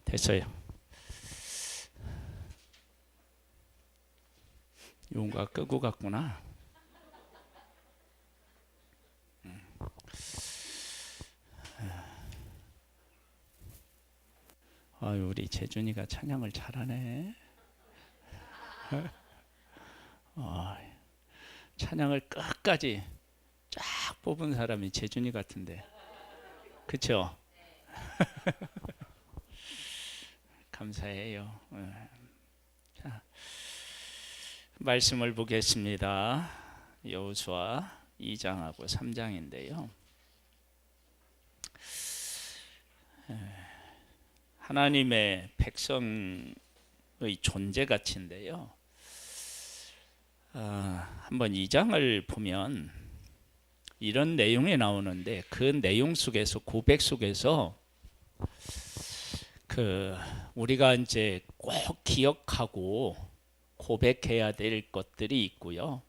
됐어요. 용가 끄고 갔구나. 아유, 우리 재준이가 찬양을 잘하네. 찬양을 끝까지 쫙 뽑은 사람이 재준이 같은데, 그쵸? 감사해요. 자, 말씀을 보겠습니다. 여호수아 2장하고 3장인데요. 하나님의 백성의 존재 가치인데요. 한번 2장을 보면 이런 내용이 나오는데, 그 내용 속에서, 고백 속에서 우리가 이제 꼭 기억하고 고백해야 될 것들이 있고요.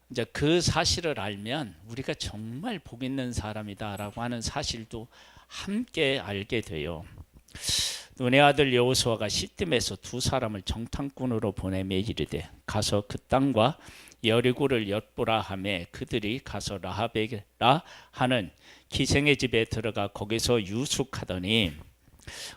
이제 그 사실을 알면 우리가 정말 복 있는 사람이다라고 하는 사실도 함께 알게 돼요. 눈의 아들 여호수아가 시딤에서 두 사람을 정탐꾼으로 보내며 이르되 가서 그 땅과 여리고를 엿보라 하매 그들이 가서 라합이라 하는 기생의 집에 들어가 거기서 유숙하더니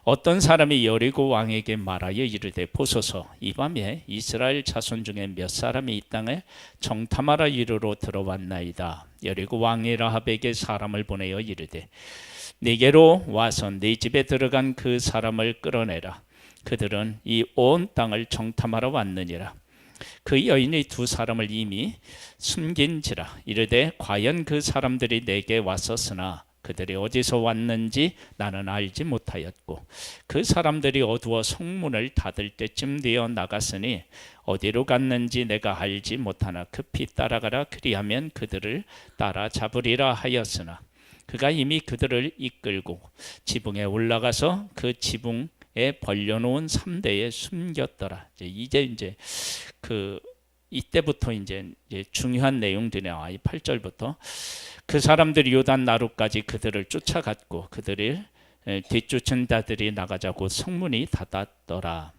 어떤 사람이 여리고 왕에게 말하여 이르되 보소서 이 밤에 이스라엘 자손 중에 몇 사람이 이 땅을 정탐하라 이르러 들어왔나이다. 여리고 왕이 라합에게 사람을 보내어 이르되 네게로 와서 네 집에 들어간 그 사람을 끌어내라. 그들은 이 온 땅을 정탐하러 왔느니라. 그 여인이 두 사람을 이미 숨긴지라. 이르되 과연 그 사람들이 내게 왔었으나 그들이 어디서 왔는지 나는 알지 못하였고 그 사람들이 어두워 성문을 닫을 때쯤 되어 나갔으니 어디로 갔는지 내가 알지 못하나 급히 따라가라. 그리하면 그들을 따라잡으리라 하였으나 그가 이미 그들을 이끌고 지붕에 올라가서 그 지붕에 벌려놓은 3대에 숨겼더라. 이제 이때부터 이제 중요한 내용들이 나와요. 8절부터 그 사람들이 요단 나루까지 그들을 쫓아갔고 그들을 뒤쫓은 자들이 나가자고 성문이 닫았더라.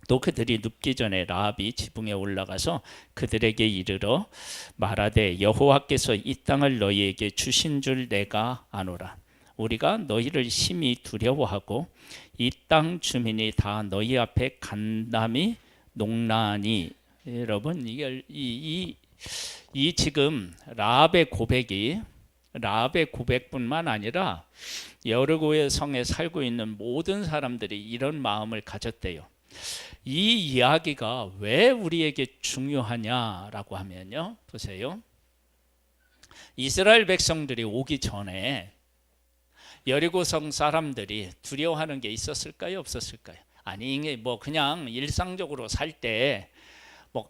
또 그들이 눕기 전에 라합이 지붕에 올라가서 그들에게 이르러 말하되 여호와께서 이 땅을 너희에게 주신 줄 내가 아노라. 우리가 너희를 심히 두려워하고 이 땅 주민이 다 너희 앞에 간담이 농나니. 여러분, 이 지금 라합의 고백뿐만 아니라 여리고의 성에 살고 있는 모든 사람들이 이런 마음을 가졌대요. 이 이야기가 왜 우리에게 중요하냐라고 하면요, 보세요. 이스라엘 백성들이 오기 전에 여리고성 사람들이 두려워하는 게 있었을까요, 없었을까요? 아니, 그냥 일상적으로 살 때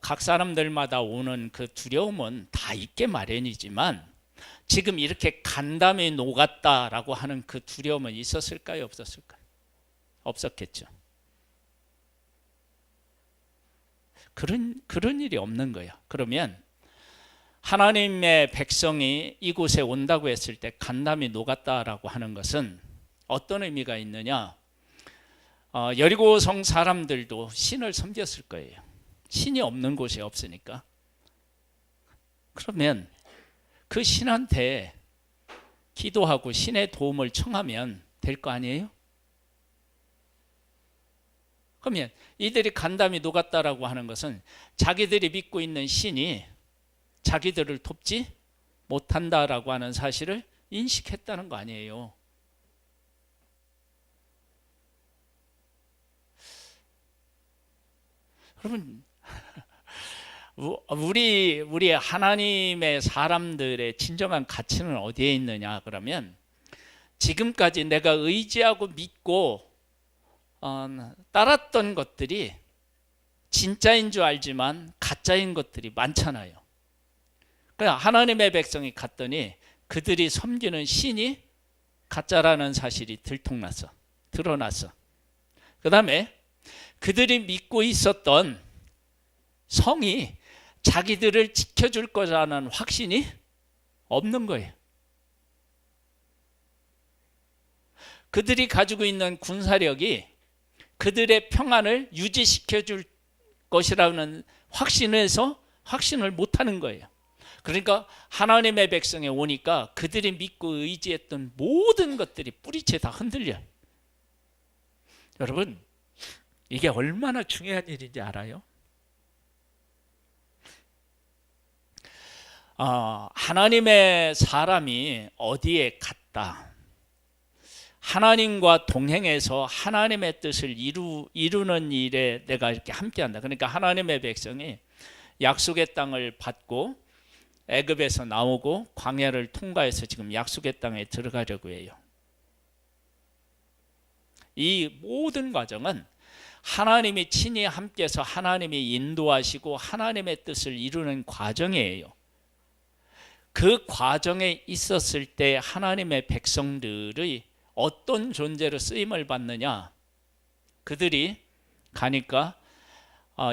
각 사람들마다 오는 그 두려움은 다 있게 마련이지만 지금 이렇게 간담이 녹았다라고 하는 그 두려움은 있었을까요, 없었을까요? 없었겠죠. 그런 일이 없는 거예요. 그러면 하나님의 백성이 이곳에 온다고 했을 때 간담이 녹았다라고 하는 것은 어떤 의미가 있느냐? 여리고성 사람들도 신을 섬겼을 거예요. 신이 없는 곳이 없으니까. 그러면 그 신한테 기도하고 신의 도움을 청하면 될 거 아니에요? 그러면 이들이 간담이 녹았다라고 하는 것은 자기들이 믿고 있는 신이 자기들을 돕지 못한다라고 하는 사실을 인식했다는 거 아니에요. 여러분, 우리 하나님의 사람들의 진정한 가치는 어디에 있느냐 그러면 지금까지 내가 의지하고 믿고 따랐던 것들이 진짜인 줄 알지만 가짜인 것들이 많잖아요. 그러니까 하나님의 백성이 갔더니 그들이 섬기는 신이 가짜라는 사실이 드러났어. 그 다음에 그들이 믿고 있었던 성이 자기들을 지켜줄 거라는 확신이 없는 거예요. 그들이 가지고 있는 군사력이 그들의 평안을 유지시켜 줄 것이라는 확신을 못하는 거예요. 그러니까 하나님의 백성에 오니까 그들이 믿고 의지했던 모든 것들이 뿌리째 다 흔들려요. 여러분, 이게 얼마나 중요한 일인지 알아요? 하나님의 사람이 어디에 갔다, 하나님과 동행해서 하나님의 뜻을 이루는 일에 내가 이렇게 함께한다. 그러니까 하나님의 백성이 약속의 땅을 받고 애굽에서 나오고 광야를 통과해서 지금 약속의 땅에 들어가려고 해요. 이 모든 과정은 하나님이 친히 함께해서 하나님이 인도하시고 하나님의 뜻을 이루는 과정이에요. 그 과정에 있었을 때 하나님의 백성들의 어떤 존재로 쓰임을 받느냐, 그들이 가니까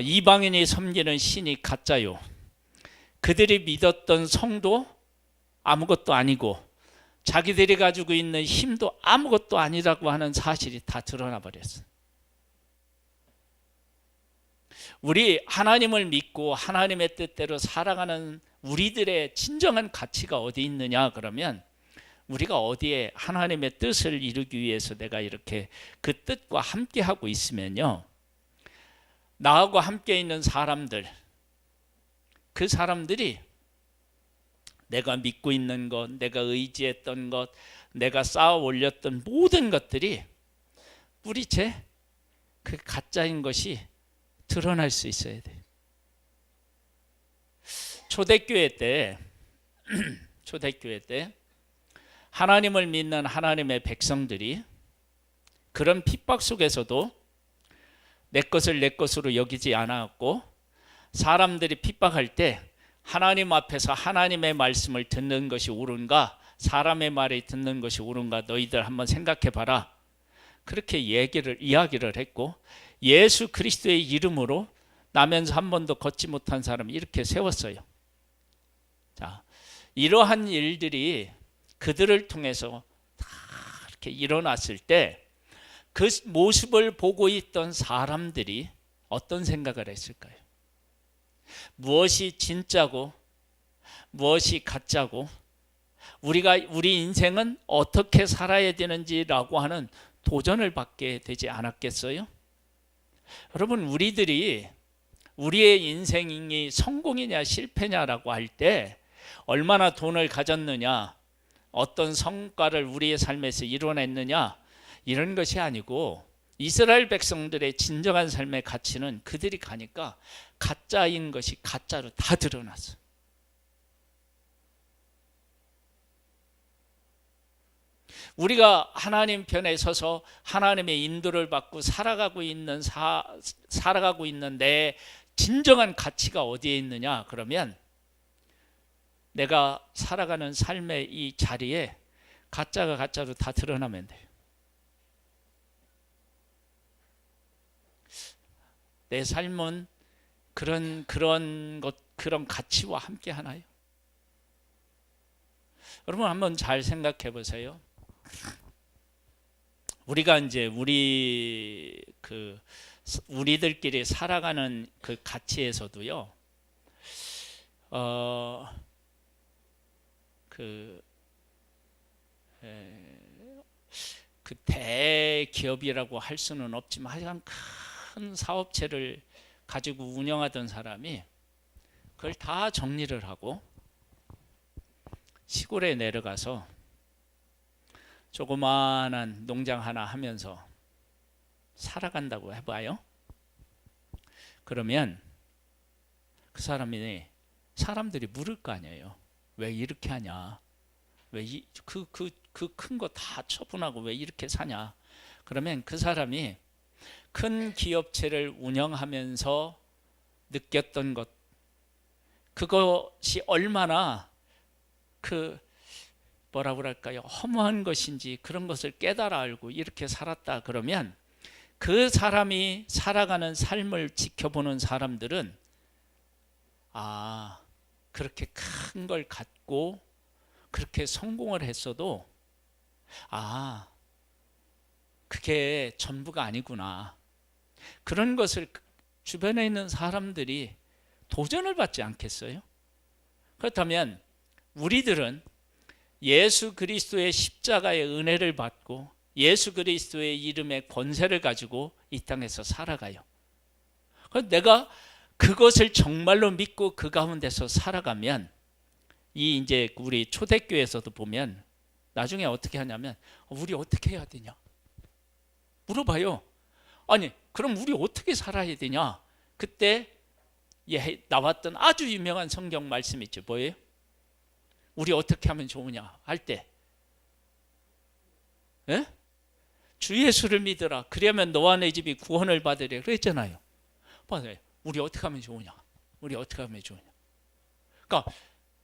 이방인이 섬기는 신이 가짜요, 그들이 믿었던 성도 아무것도 아니고 자기들이 가지고 있는 힘도 아무것도 아니라고 하는 사실이 다 드러나 버렸어요. 우리 하나님을 믿고 하나님의 뜻대로 살아가는 우리들의 진정한 가치가 어디 있느냐 그러면, 우리가 어디에 하나님의 뜻을 이루기 위해서 내가 이렇게 그 뜻과 함께 하고 있으면요, 나하고 함께 있는 사람들, 그 사람들이 내가 믿고 있는 것, 내가 의지했던 것, 내가 쌓아 올렸던 모든 것들이 뿌리째 그 가짜인 것이 드러날 수 있어야 돼요. 초대교회 때 하나님을 믿는 하나님의 백성들이 그런 핍박 속에서도 내 것을 내 것으로 여기지 않았고, 사람들이 핍박할 때 하나님 앞에서 하나님의 말씀을 듣는 것이 옳은가, 사람의 말을 듣는 것이 옳은가, 너희들 한번 생각해 봐라. 그렇게 이야기를 했고, 예수 그리스도의 이름으로 나면서 한 번도 걷지 못한 사람을 이렇게 세웠어요. 자, 이러한 일들이 그들을 통해서 다 이렇게 일어났을 때 그 모습을 보고 있던 사람들이 어떤 생각을 했을까요? 무엇이 진짜고 무엇이 가짜고 우리 인생은 어떻게 살아야 되는지라고 하는 도전을 받게 되지 않았겠어요? 여러분, 우리들이 우리의 인생이 성공이냐 실패냐라고 할 때 얼마나 돈을 가졌느냐, 어떤 성과를 우리의 삶에서 이뤄냈느냐, 이런 것이 아니고, 이스라엘 백성들의 진정한 삶의 가치는 그들이 가니까 가짜인 것이 가짜로 다 드러났어. 우리가 하나님 편에 서서 하나님의 인도를 받고 살아가고 있는 내 진정한 가치가 어디에 있느냐 그러면, 내가 살아가는 삶의 이 자리에 가짜가 가짜로 다 드러나면 돼요. 내 삶은 그런 가치와 함께 하나요? 여러분, 한번 잘 생각해 보세요. 우리가 이제 우리들끼리 살아가는 그 가치에서도요, 그 대기업이라고 할 수는 없지만 하여간 큰 사업체를 가지고 운영하던 사람이 그걸 다 정리를 하고 시골에 내려가서 조그마한 농장 하나 하면서 살아간다고 해봐요. 그러면 그 사람들이 물을 거 아니에요. 왜 이렇게 하냐? 왜 그 큰 거 다 처분하고 왜 이렇게 사냐? 그러면 그 사람이 큰 기업체를 운영하면서 느꼈던 것, 그것이 얼마나 뭐라 그럴까요? 허무한 것인지 그런 것을 깨달아 알고 이렇게 살았다 그러면, 그 사람이 살아가는 삶을 지켜보는 사람들은 그렇게 큰 걸 갖고 그렇게 성공을 했어도 그게 전부가 아니구나. 그런 것을 주변에 있는 사람들이 도전을 받지 않겠어요? 그렇다면 우리들은 예수 그리스도의 십자가의 은혜를 받고 예수 그리스도의 이름의 권세를 가지고 이 땅에서 살아가요. 그래서 내가 그것을 정말로 믿고 그 가운데서 살아가면 이 이제 우리 초대교회에서도 보면 나중에 어떻게 하냐면 우리 어떻게 해야 되냐 물어봐요. 아니 그럼 우리 어떻게 살아야 되냐? 그때 나왔던 아주 유명한 성경 말씀 있죠. 뭐예요? 우리 어떻게 하면 좋으냐 할 때 예? 주 예수를 믿으라. 그러면 너와 내 집이 구원을 받으리라 그랬잖아요. 맞아요. 우리 어떻게 하면 좋으냐? 우리 어떻게 하면 좋으냐? 그러니까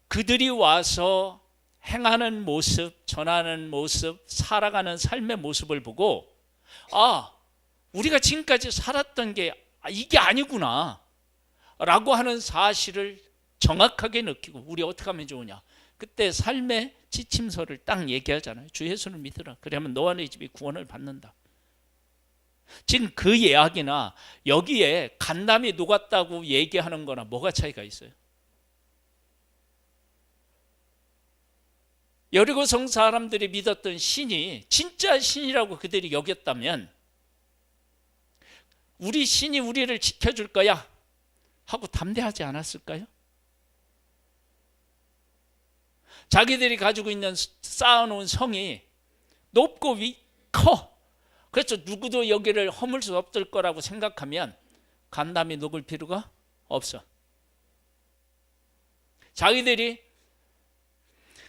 그들이 와서 행하는 모습, 전하는 모습, 살아가는 삶의 모습을 보고 아, 우리가 지금까지 살았던 게 이게 아니구나 라고 하는 사실을 정확하게 느끼고 우리 어떻게 하면 좋으냐? 그때 삶의 지침서를 딱 얘기하잖아요. 주 예수를 믿으라. 그러면 너와 네 집이 구원을 받는다. 지금 그 이야기나 여기에 간담이 녹았다고 얘기하는 거나 뭐가 차이가 있어요? 여리고성 사람들이 믿었던 신이 진짜 신이라고 그들이 여겼다면 우리 신이 우리를 지켜줄 거야 하고 담대하지 않았을까요? 자기들이 가지고 있는 쌓아놓은 성이 높고 커. 그래서 누구도 여기를 허물 수 없을 거라고 생각하면 간담이 녹을 필요가 없어. 자기들이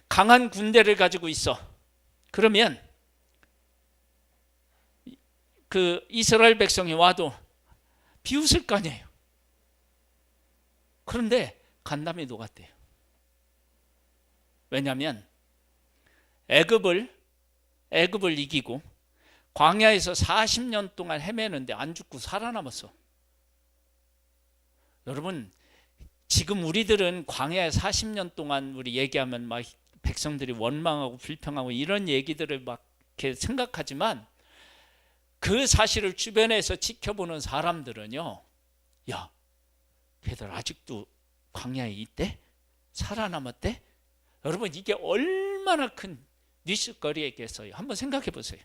강한 군대를 가지고 있어. 그러면 그 이스라엘 백성이 와도 비웃을 거 아니에요. 그런데 간담이 녹았대요. 왜냐하면 애굽을 이기고 광야에서 40년 동안 헤매는데 안 죽고 살아남았어. 여러분 지금 우리들은 광야에 40년 동안 우리 얘기하면 막 백성들이 원망하고 불평하고 이런 얘기들을 막 이렇게 생각하지만 그 사실을 주변에서 지켜보는 사람들은요, 야, 걔들 아직도 광야에 있대? 살아남았대? 여러분 이게 얼마나 큰 뉴스거리겠어요. 한번 생각해 보세요.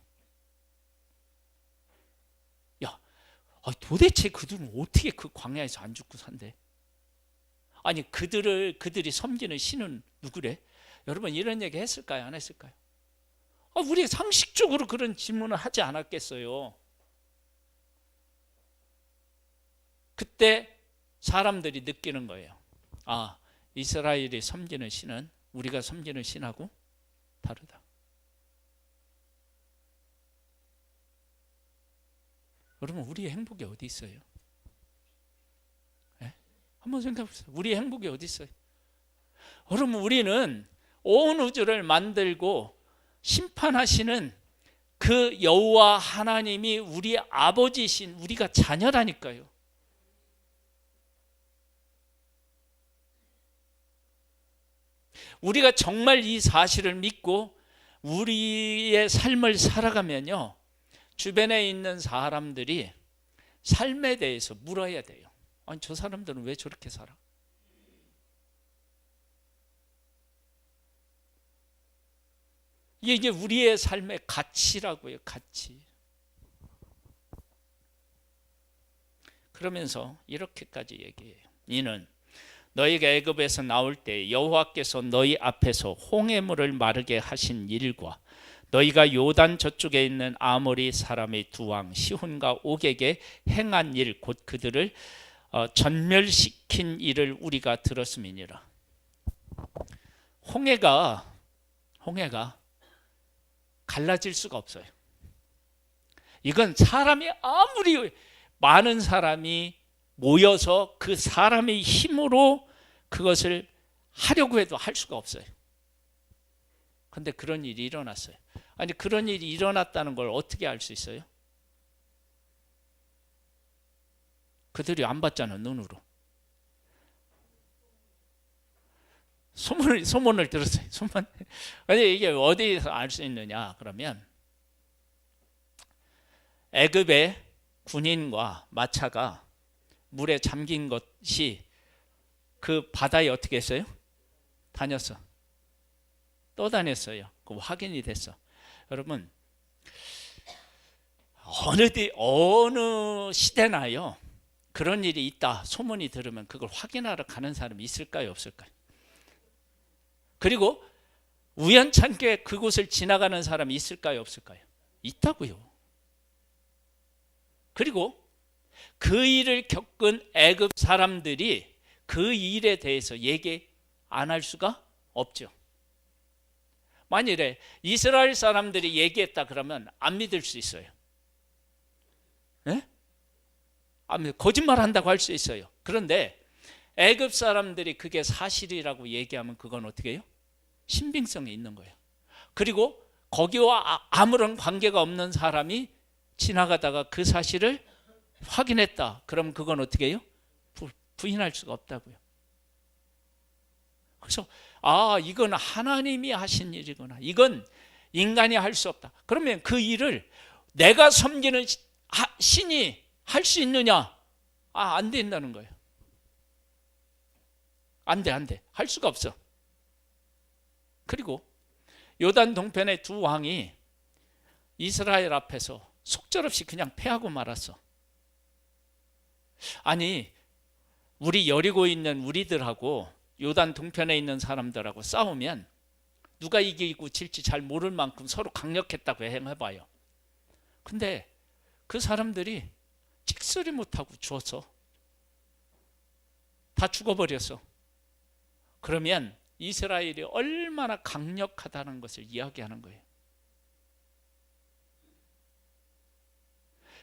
야, 도대체 그들은 어떻게 그 광야에서 안 죽고 산대? 아니 그들이 섬기는 신은 누구래? 여러분 이런 얘기 했을까요? 안 했을까요? 우리 상식적으로 그런 질문을 하지 않았겠어요. 그때 사람들이 느끼는 거예요. 아, 이스라엘이 섬기는 신은 우리가 섬기는 신하고 다르다. 여러분 우리의 행복이 어디 있어요? 네? 한번 생각해 보세요. 우리의 행복이 어디 있어요? 여러분 우리는 온 우주를 만들고 심판하시는 그 여호와 하나님이 우리 아버지신 우리가 자녀라니까요. 우리가 정말 이 사실을 믿고 우리의 삶을 살아가면요, 주변에 있는 사람들이 삶에 대해서 물어야 돼요. 아니 저 사람들은 왜 저렇게 살아? 이게 우리의 삶의 가치라고요. 가치. 그러면서 이렇게까지 얘기해요. 이는 너희가 애굽에서 나올 때 여호와께서 너희 앞에서 홍해물을 마르게 하신 일과 너희가 요단 저쪽에 있는 아모리 사람의 두 왕 시혼과 옥에게 행한 일 곧 그들을 전멸시킨 일을 우리가 들었음이니라. 홍해가 갈라질 수가 없어요. 이건 사람이 아무리 많은 사람이 모여서 그 사람의 힘으로 그것을 하려고 해도 할 수가 없어요. 그런데 그런 일이 일어났어요. 아니 그런 일이 일어났다는 걸 어떻게 알 수 있어요? 그들이 안 봤잖아, 눈으로. 소문을 들었어요. 아니 이게 어디에서 알 수 있느냐? 그러면 애굽의 군인과 마차가 물에 잠긴 것이 그 바다에 어떻게 했어요? 다녔어. 또 다녔어요. 그 확인이 됐어. 여러분, 어느 시대나요? 그런 일이 있다 소문이 들으면 그걸 확인하러 가는 사람이 있을까요, 없을까요? 그리고 우연찮게 그곳을 지나가는 사람이 있을까요, 없을까요? 있다고요. 그리고 그 일을 겪은 애굽 사람들이 그 일에 대해서 얘기 안 할 수가 없죠. 만일에 이스라엘 사람들이 얘기했다 그러면 안 믿을 수 있어요. 네? 거짓말 한다고 할 수 있어요. 그런데 애굽 사람들이 그게 사실이라고 얘기하면 그건 어떻게 해요? 신빙성이 있는 거예요. 그리고 거기와 아무런 관계가 없는 사람이 지나가다가 그 사실을 확인했다. 그럼 그건 어떻게 해요? 부인할 수가 없다고요. 그래서 이건 하나님이 하신 일이구나. 이건 인간이 할 수 없다. 그러면 그 일을 내가 섬기는 신이 할 수 있느냐? 안 된다는 거예요. 안 돼. 할 수가 없어. 그리고 요단 동편의 두 왕이 이스라엘 앞에서 속절없이 그냥 패하고 말았어. 아니, 우리 여리고에 있는 우리들하고 요단 동편에 있는 사람들하고 싸우면 누가 이기고 질지 잘 모를 만큼 서로 강력했다고 해봐요. 근데 그 사람들이 찍소리 못하고 죽었어. 다 죽어버렸어. 그러면 이스라엘이 얼마나 강력하다는 것을 이야기하는 거예요.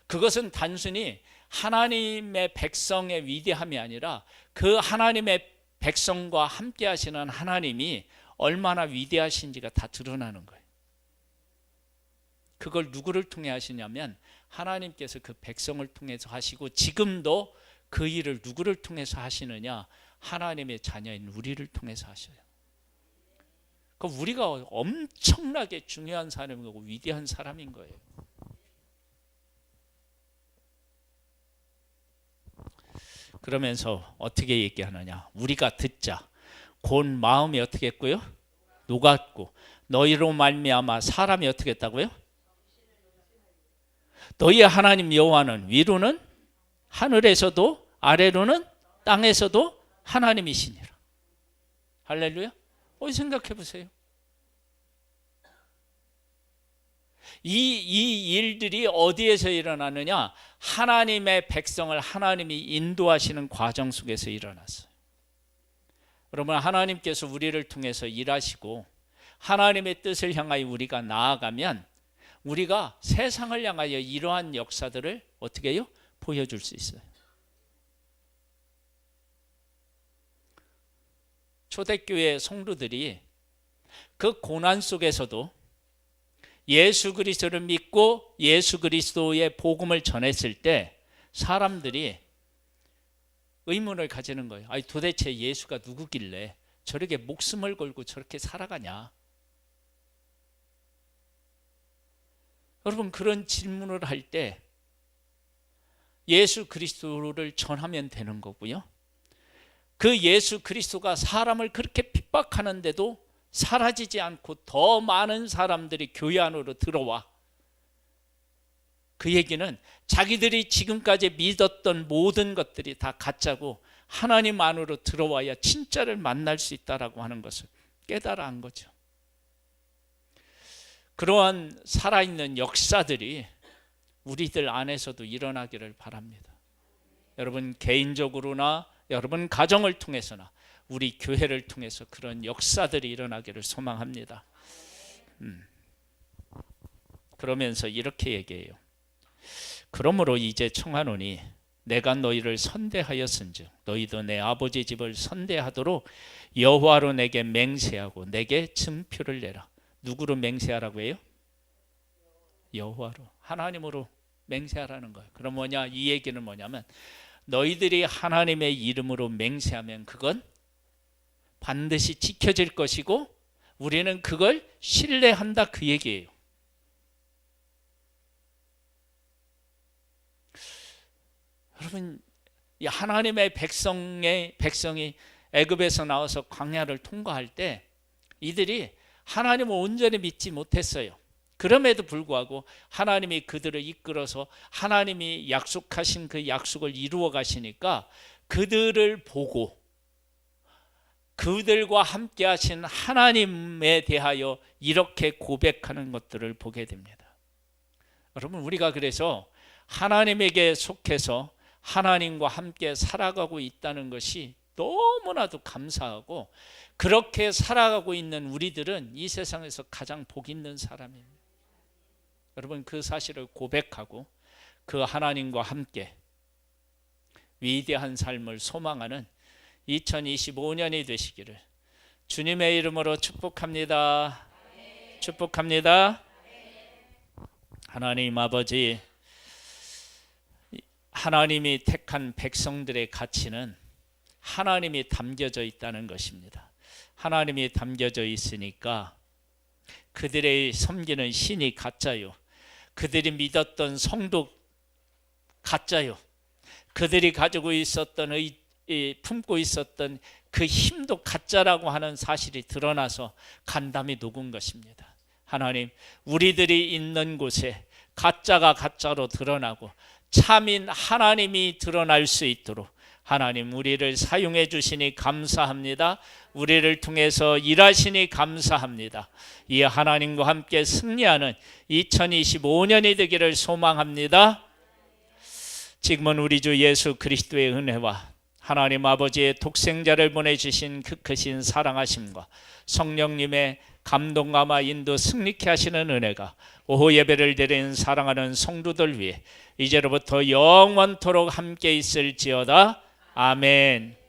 그것은 단순히 하나님의 백성의 위대함이 아니라 그 하나님의 백성과 함께 하시는 하나님이 얼마나 위대하신지가 다 드러나는 거예요. 그걸 누구를 통해 하시냐면 하나님께서 그 백성을 통해서 하시고, 지금도 그 일을 누구를 통해서 하시느냐? 하나님의 자녀인 우리를 통해서 하셔요. 그럼 우리가 엄청나게 중요한 사람이고 위대한 사람인 거예요. 그러면서 어떻게 얘기하느냐? 우리가 듣자. 곧 마음이 어떻게 했고요? 녹았고, 너희로 말미암아 사람이 어떻게 했다고요? 너희 하나님 여호와는 위로는 하늘에서도 아래로는 땅에서도 하나님이시니라. 할렐루야. 생각해 보세요. 이 일들이 어디에서 일어나느냐? 하나님의 백성을 하나님이 인도하시는 과정 속에서 일어났어요. 여러분, 하나님께서 우리를 통해서 일하시고 하나님의 뜻을 향하여 우리가 나아가면 우리가 세상을 향하여 이러한 역사들을 어떻게 해요? 보여줄 수 있어요. 초대교회 성도들이 그 고난 속에서도 예수 그리스도를 믿고 예수 그리스도의 복음을 전했을 때 사람들이 의문을 가지는 거예요. 도대체 예수가 누구길래 저렇게 목숨을 걸고 저렇게 살아가냐? 여러분, 그런 질문을 할 때 예수 그리스도를 전하면 되는 거고요. 그 예수 그리스도가 사람을 그렇게 핍박하는데도 사라지지 않고 더 많은 사람들이 교회 안으로 들어와. 그 얘기는 자기들이 지금까지 믿었던 모든 것들이 다 가짜고 하나님 안으로 들어와야 진짜를 만날 수 있다라고 하는 것을 깨달아 한 거죠. 그러한 살아있는 역사들이 우리들 안에서도 일어나기를 바랍니다. 여러분 개인적으로나 여러분 가정을 통해서나 우리 교회를 통해서 그런 역사들이 일어나기를 소망합니다. 그러면서 이렇게 얘기해요. 그러므로 이제 청하노니 내가 너희를 선대하였은즉 너희도 내 아버지 집을 선대하도록 여호와로 내게 맹세하고 내게 증표를 내라. 누구로 맹세하라고 해요? 여호와로, 하나님으로 맹세하라는 거예요. 그럼 뭐냐? 이 얘기는 뭐냐면 너희들이 하나님의 이름으로 맹세하면 그건 반드시 지켜질 것이고 우리는 그걸 신뢰한다, 그 얘기예요. 여러분, 이 하나님의 백성이 애굽에서 나와서 광야를 통과할 때 이들이 하나님을 온전히 믿지 못했어요. 그럼에도 불구하고 하나님이 그들을 이끌어서 하나님이 약속하신 그 약속을 이루어 가시니까 그들을 보고 그들과 함께 하신 하나님에 대하여 이렇게 고백하는 것들을 보게 됩니다. 여러분, 우리가 그래서 하나님에게 속해서 하나님과 함께 살아가고 있다는 것이 너무나도 감사하고, 그렇게 살아가고 있는 우리들은 이 세상에서 가장 복 있는 사람입니다. 여러분, 그 사실을 고백하고 그 하나님과 함께 위대한 삶을 소망하는 2025년이 되시기를 주님의 이름으로 축복합니다. 축복합니다. 하나님 아버지, 하나님이 택한 백성들의 가치는 하나님이 담겨져 있다는 것입니다. 하나님이 담겨져 있으니까 그들의 섬기는 신이 가짜요, 그들이 믿었던 성도 가짜요, 그들이 가지고 있었던 품고 있었던 그 힘도 가짜라고 하는 사실이 드러나서 간담이 녹은 것입니다. 하나님, 우리들이 있는 곳에 가짜가 가짜로 드러나고 참인 하나님이 드러날 수 있도록 하나님, 우리를 사용해 주시니 감사합니다. 우리를 통해서 일하시니 감사합니다. 이 하나님과 함께 승리하는 2025년이 되기를 소망합니다. 지금은 우리 주 예수 그리스도의 은혜와 하나님 아버지의 독생자를 보내주신 그 크신 사랑하심과 성령님의 감동감화 인도 승리케 하시는 은혜가 오후 예배를 드리는 사랑하는 성도들 위해 이제로부터 영원토록 함께 있을지어다. 아멘.